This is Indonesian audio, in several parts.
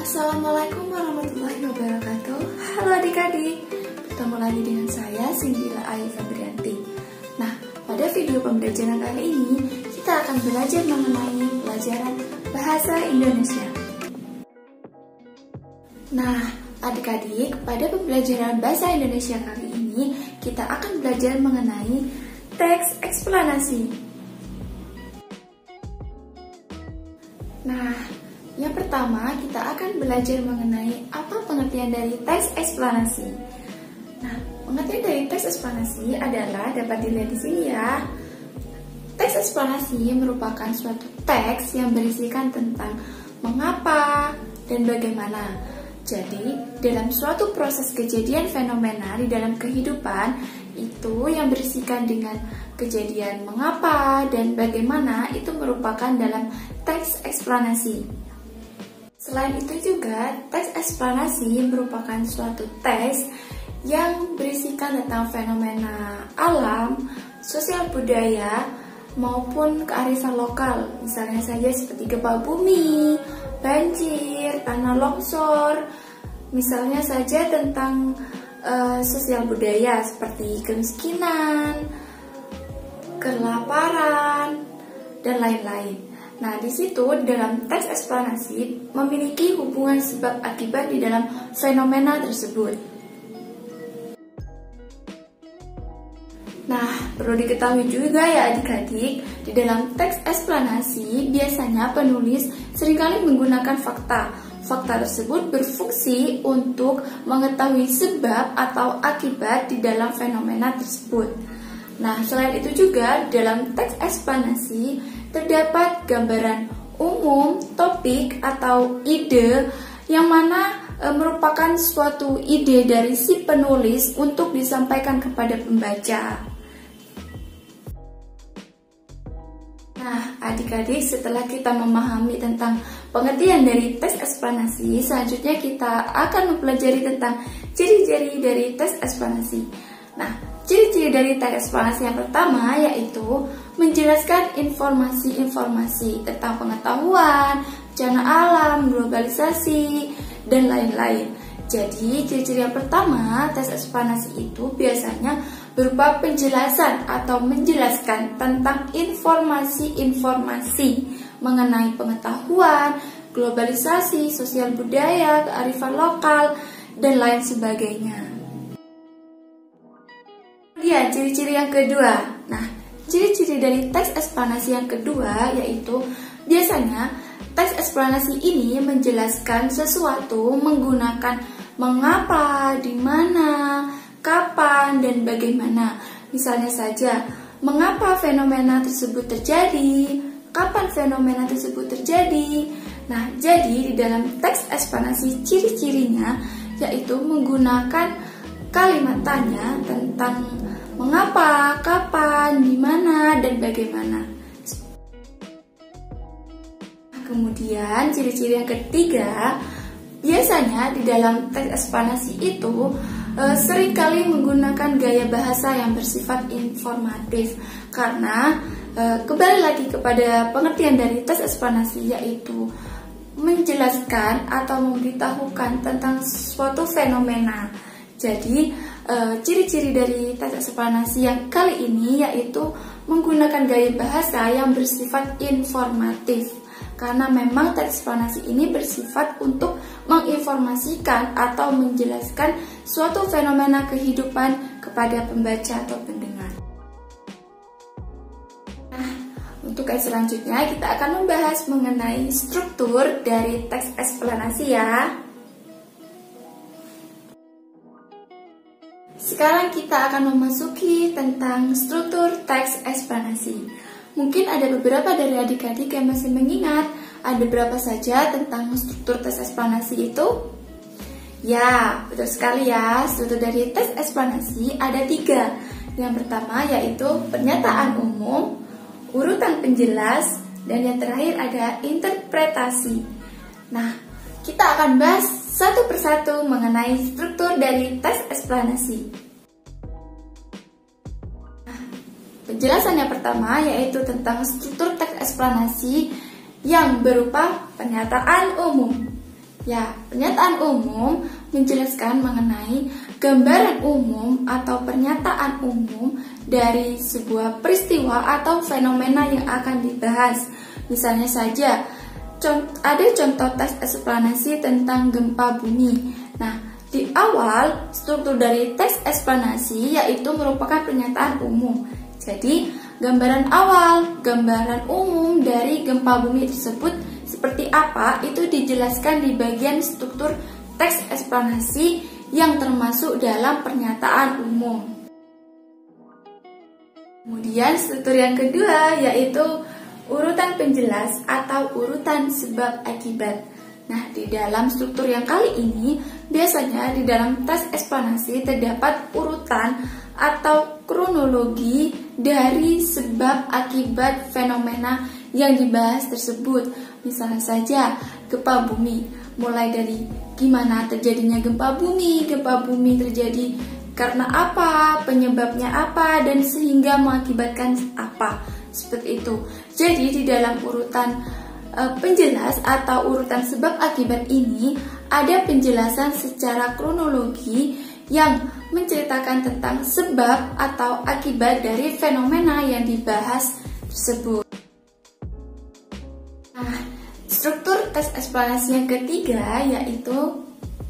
Assalamualaikum warahmatullahi wabarakatuh. Halo adik-adik, bertemu lagi dengan saya Sindila Ayu Febrianti. Nah, pada video pembelajaran kali ini kita akan belajar mengenai pelajaran bahasa Indonesia. Nah, adik-adik, pada pembelajaran bahasa Indonesia kali ini kita akan belajar mengenai teks eksplanasi. Nah, yang pertama, kita akan belajar mengenai apa pengertian dari teks eksplanasi. Nah, pengertian dari teks eksplanasi adalah dapat dilihat di sini ya. Teks eksplanasi merupakan suatu teks yang berisikan tentang mengapa dan bagaimana. Jadi, dalam suatu proses kejadian fenomena di dalam kehidupan itu yang berisikan dengan kejadian mengapa dan bagaimana itu merupakan dalam teks eksplanasi. Selain itu juga, teks eksplanasi merupakan suatu teks yang berisikan tentang fenomena alam, sosial budaya, maupun kearifan lokal. Misalnya saja seperti gempa bumi, banjir, tanah longsor. Misalnya saja tentang sosial budaya seperti kemiskinan, kelaparan, dan lain-lain. Nah, di situ dalam teks eksplanasi memiliki hubungan sebab akibat di dalam fenomena tersebut. Nah, perlu diketahui juga ya adik-adik, di dalam teks eksplanasi biasanya penulis seringkali menggunakan fakta. Fakta tersebut berfungsi untuk mengetahui sebab atau akibat di dalam fenomena tersebut. Nah, selain itu juga dalam teks eksplanasi terdapat gambaran umum, topik, atau ide yang mana merupakan suatu ide dari si penulis untuk disampaikan kepada pembaca. Nah, adik-adik, setelah kita memahami tentang pengertian dari teks eksplanasi, selanjutnya kita akan mempelajari tentang ciri-ciri dari teks eksplanasi. Nah, ciri-ciri dari teks eksplanasi yang pertama yaitu menjelaskan informasi-informasi tentang pengetahuan, bencana alam, globalisasi, dan lain-lain. Jadi, ciri-ciri yang pertama, teks eksplanasi itu biasanya berupa penjelasan atau menjelaskan tentang informasi-informasi mengenai pengetahuan, globalisasi, sosial budaya, kearifan lokal, dan lain sebagainya. Kemudian, ciri-ciri yang kedua. Nah, ciri-ciri dari teks eksplanasi yang kedua yaitu biasanya teks eksplanasi ini menjelaskan sesuatu menggunakan mengapa, di mana, kapan, dan bagaimana. Misalnya saja, mengapa fenomena tersebut terjadi, kapan fenomena tersebut terjadi. Nah, jadi di dalam teks eksplanasi ciri-cirinya yaitu menggunakan kalimat tanya tentang mengapa, kapan, di mana, dan bagaimana. Kemudian ciri-ciri yang ketiga, biasanya di dalam teks eksplanasi itu seringkali menggunakan gaya bahasa yang bersifat informatif. Karena kembali lagi kepada pengertian dari teks eksplanasi yaitu menjelaskan atau memberitahukan tentang suatu fenomena. Jadi, ciri-ciri dari teks eksplanasi yang kali ini yaitu menggunakan gaya bahasa yang bersifat informatif. Karena memang teks eksplanasi ini bersifat untuk menginformasikan atau menjelaskan suatu fenomena kehidupan kepada pembaca atau pendengar. Nah, untuk selanjutnya kita akan membahas mengenai struktur dari teks eksplanasi ya. Sekarang kita akan memasuki tentang struktur teks eksplanasi. Mungkin ada beberapa dari adik-adik yang masih mengingat ada berapa saja tentang struktur teks eksplanasi itu? Ya, betul sekali ya. Struktur dari teks eksplanasi ada 3. Yang pertama yaitu pernyataan umum, urutan penjelas, dan yang terakhir ada interpretasi. Nah, kita akan bahas satu persatu mengenai struktur dari teks eksplanasi. Nah, penjelasan yang pertama yaitu tentang struktur teks eksplanasi yang berupa pernyataan umum. Ya, pernyataan umum menjelaskan mengenai gambaran umum atau pernyataan umum dari sebuah peristiwa atau fenomena yang akan dibahas. Misalnya saja, ada contoh teks eksplanasi tentang gempa bumi. Nah, di awal struktur dari teks eksplanasi yaitu merupakan pernyataan umum. Jadi, gambaran awal, gambaran umum dari gempa bumi tersebut seperti apa itu dijelaskan di bagian struktur teks eksplanasi yang termasuk dalam pernyataan umum. Kemudian struktur yang kedua yaitu urutan penjelas atau urutan sebab akibat. Nah, di dalam struktur yang kali ini biasanya di dalam teks eksplanasi terdapat urutan atau kronologi dari sebab akibat fenomena yang dibahas tersebut. Misalnya saja gempa bumi, mulai dari gimana terjadinya gempa bumi terjadi karena apa, penyebabnya apa, dan sehingga mengakibatkan apa. Seperti itu. Jadi di dalam urutan penjelas atau urutan sebab akibat ini ada penjelasan secara kronologi yang menceritakan tentang sebab atau akibat dari fenomena yang dibahas tersebut. Nah, struktur teks eksplanasi yang ketiga yaitu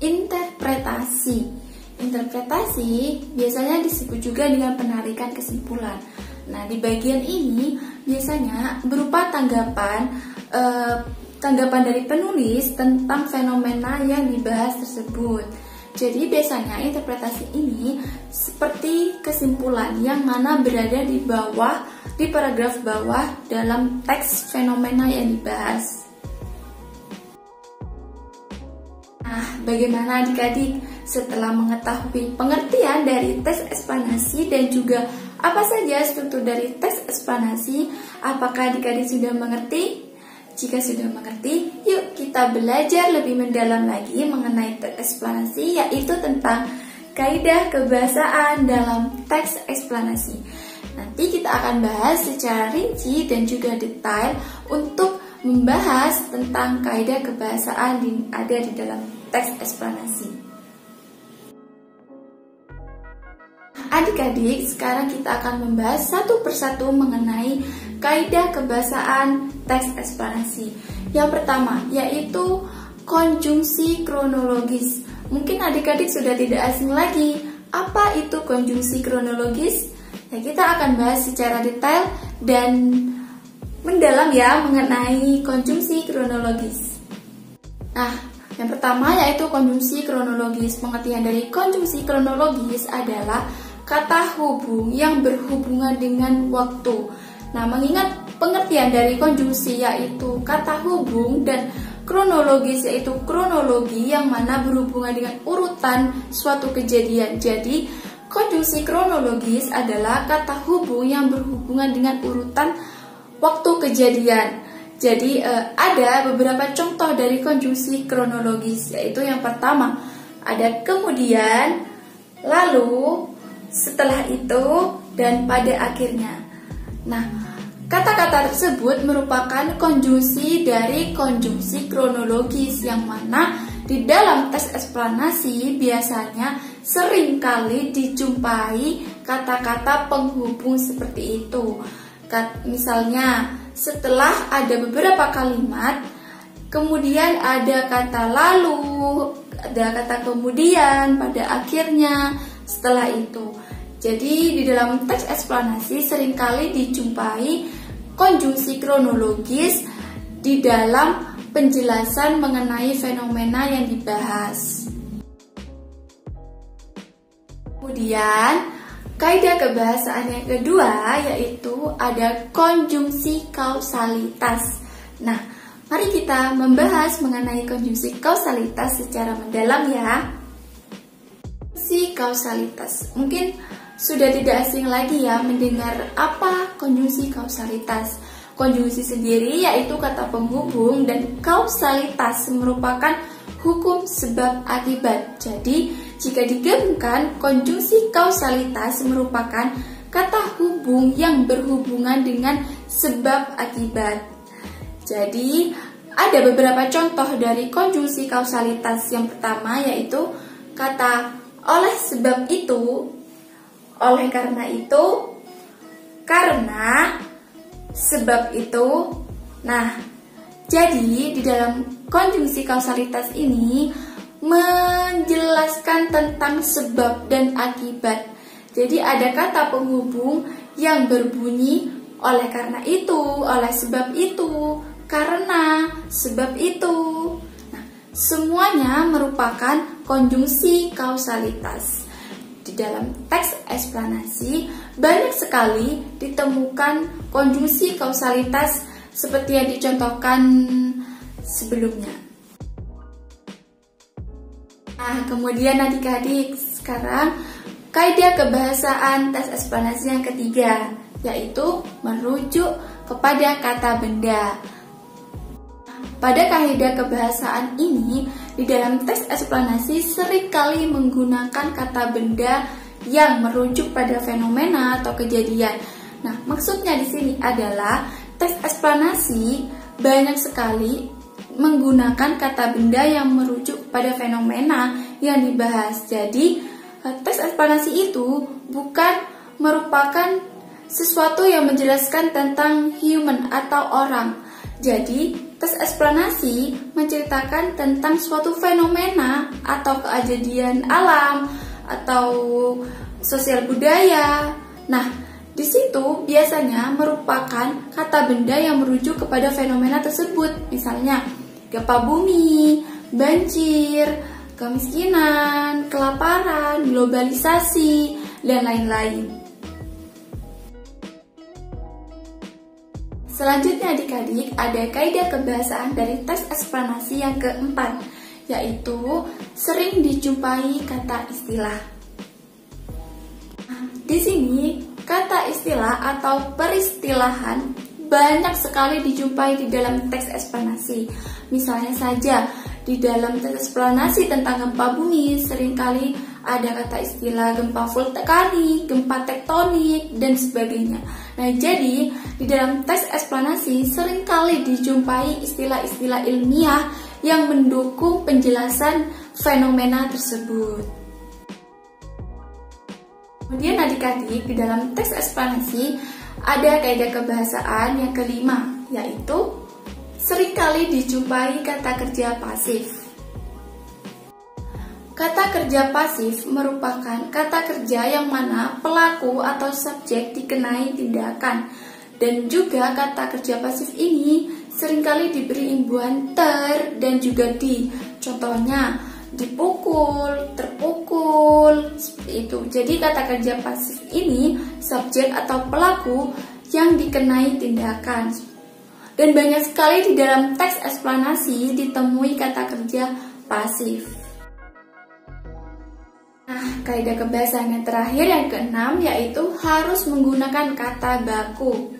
interpretasi. Interpretasi biasanya disebut juga dengan penarikan kesimpulan. Nah, di bagian ini biasanya berupa tanggapan dari penulis tentang fenomena yang dibahas tersebut. Jadi biasanya interpretasi ini seperti kesimpulan yang mana berada di bawah, di paragraf bawah dalam teks fenomena yang dibahas. Nah, bagaimana adik-adik setelah mengetahui pengertian dari teks eksplanasi dan juga apa saja struktur dari teks eksplanasi? Apakah adik-adik sudah mengerti? Jika sudah mengerti, yuk kita belajar lebih mendalam lagi mengenai teks eksplanasi, yaitu tentang kaidah kebahasaan dalam teks eksplanasi. Nanti kita akan bahas secara rinci dan juga detail untuk membahas tentang kaidah kebahasaan yang ada di dalam teks eksplanasi. Adik-adik, sekarang kita akan membahas satu persatu mengenai kaidah kebahasaan teks eksplanasi. Yang pertama yaitu konjungsi kronologis. Mungkin adik-adik sudah tidak asing lagi. Apa itu konjungsi kronologis? Ya, kita akan bahas secara detail dan mendalam ya mengenai konjungsi kronologis. Nah, yang pertama yaitu konjungsi kronologis. Pengertian dari konjungsi kronologis adalah kata hubung yang berhubungan dengan waktu. Nah, mengingat pengertian dari konjungsi yaitu kata hubung dan kronologis yaitu kronologi yang mana berhubungan dengan urutan suatu kejadian. Jadi, konjungsi kronologis adalah kata hubung yang berhubungan dengan urutan waktu kejadian. Jadi, ada beberapa contoh dari konjungsi kronologis, yaitu yang pertama, ada kemudian, lalu, setelah itu, dan pada akhirnya. Nah, kata-kata tersebut merupakan konjungsi dari konjungsi kronologis yang mana di dalam teks eksplanasi biasanya seringkali dijumpai kata-kata penghubung seperti itu. Misalnya, setelah ada beberapa kalimat, kemudian ada kata lalu, ada kata kemudian, pada akhirnya, setelah itu. Jadi di dalam teks eksplanasi seringkali dijumpai konjungsi kronologis di dalam penjelasan mengenai fenomena yang dibahas. Kemudian kaidah kebahasaan yang kedua yaitu ada konjungsi kausalitas. Nah, mari kita membahas mengenai konjungsi kausalitas secara mendalam ya. Konjungsi kausalitas. Mungkin sudah tidak asing lagi ya mendengar apa konjungsi kausalitas. Konjungsi sendiri yaitu kata penghubung dan kausalitas merupakan hukum sebab akibat. Jadi, jika digabungkan, konjungsi kausalitas merupakan kata hubung yang berhubungan dengan sebab akibat. Jadi, ada beberapa contoh dari konjungsi kausalitas. Yang pertama yaitu kata oleh sebab itu, oleh karena itu, karena, sebab itu. Nah, jadi di dalam konjungsi kausalitas ini menjelaskan tentang sebab dan akibat. Jadi ada kata penghubung yang berbunyi oleh karena itu, oleh sebab itu, karena, sebab itu. Nah, semuanya merupakan konjungsi kausalitas. Di dalam teks eksplanasi banyak sekali ditemukan konjungsi kausalitas seperti yang dicontohkan sebelumnya. Nah, kemudian adik-adik, sekarang kaidah kebahasaan teks eksplanasi yang ketiga, yaitu merujuk kepada kata benda. Pada kaidah kebahasaan ini, di dalam teks eksplanasi seringkali menggunakan kata benda yang merujuk pada fenomena atau kejadian. Nah, maksudnya di sini adalah teks eksplanasi banyak sekali menggunakan kata benda yang merujuk pada fenomena yang dibahas. Jadi, teks eksplanasi itu bukan merupakan sesuatu yang menjelaskan tentang human atau orang. Jadi, teks eksplanasi menceritakan tentang suatu fenomena atau kejadian alam atau sosial budaya. Nah, di situ biasanya merupakan kata benda yang merujuk kepada fenomena tersebut. Misalnya, gempa bumi, banjir, kemiskinan, kelaparan, globalisasi, dan lain-lain. Selanjutnya adik-adik, ada kaidah kebahasaan dari teks eksplanasi yang keempat, yaitu sering dijumpai kata istilah. Di sini, kata istilah atau peristilahan banyak sekali dijumpai di dalam teks eksplanasi. Misalnya saja, di dalam teks eksplanasi tentang gempa bumi seringkali ada kata istilah gempa vulkanik, gempa tektonik, dan sebagainya. Nah, jadi di dalam teks eksplanasi seringkali dijumpai istilah-istilah ilmiah yang mendukung penjelasan fenomena tersebut. Kemudian adik-adik, di dalam teks eksplanasi ada kaidah kebahasaan yang kelima, yaitu seringkali dijumpai kata kerja pasif. Kata kerja pasif merupakan kata kerja yang mana pelaku atau subjek dikenai tindakan. Dan juga kata kerja pasif ini seringkali diberi imbuhan ter dan juga di. Contohnya, dipukul, terpukul, seperti itu. Jadi kata kerja pasif ini subjek atau pelaku yang dikenai tindakan. Dan banyak sekali di dalam teks eksplanasi ditemui kata kerja pasif. Nah, kaidah kebahasaan yang terakhir yang keenam yaitu harus menggunakan kata baku.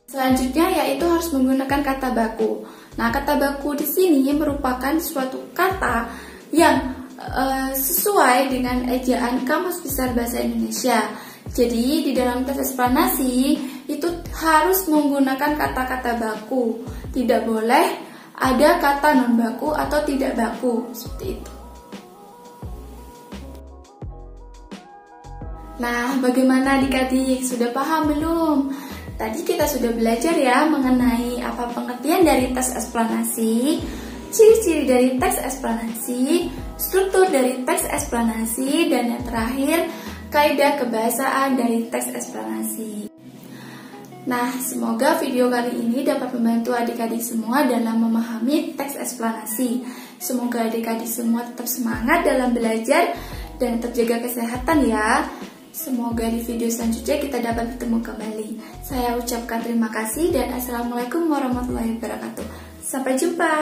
Selanjutnya yaitu harus menggunakan kata baku. Nah, kata baku di sini merupakan suatu kata yang sesuai dengan ejaan Kamus Besar Bahasa Indonesia. Jadi, di dalam teks eksplanasi itu harus menggunakan kata-kata baku. Tidak boleh ada kata non baku atau tidak baku, seperti itu. Nah, bagaimana adik-adik? Sudah paham belum? Tadi kita sudah belajar ya mengenai apa pengertian dari teks eksplanasi, ciri-ciri dari teks eksplanasi, struktur dari teks eksplanasi, dan yang terakhir, kaidah kebahasaan dari teks eksplanasi. Nah, semoga video kali ini dapat membantu adik-adik semua dalam memahami teks eksplanasi. Semoga adik-adik semua tetap semangat dalam belajar dan tetap jaga kesehatan ya. Semoga di video selanjutnya kita dapat bertemu kembali. Saya ucapkan terima kasih dan assalamualaikum warahmatullahi wabarakatuh. Sampai jumpa.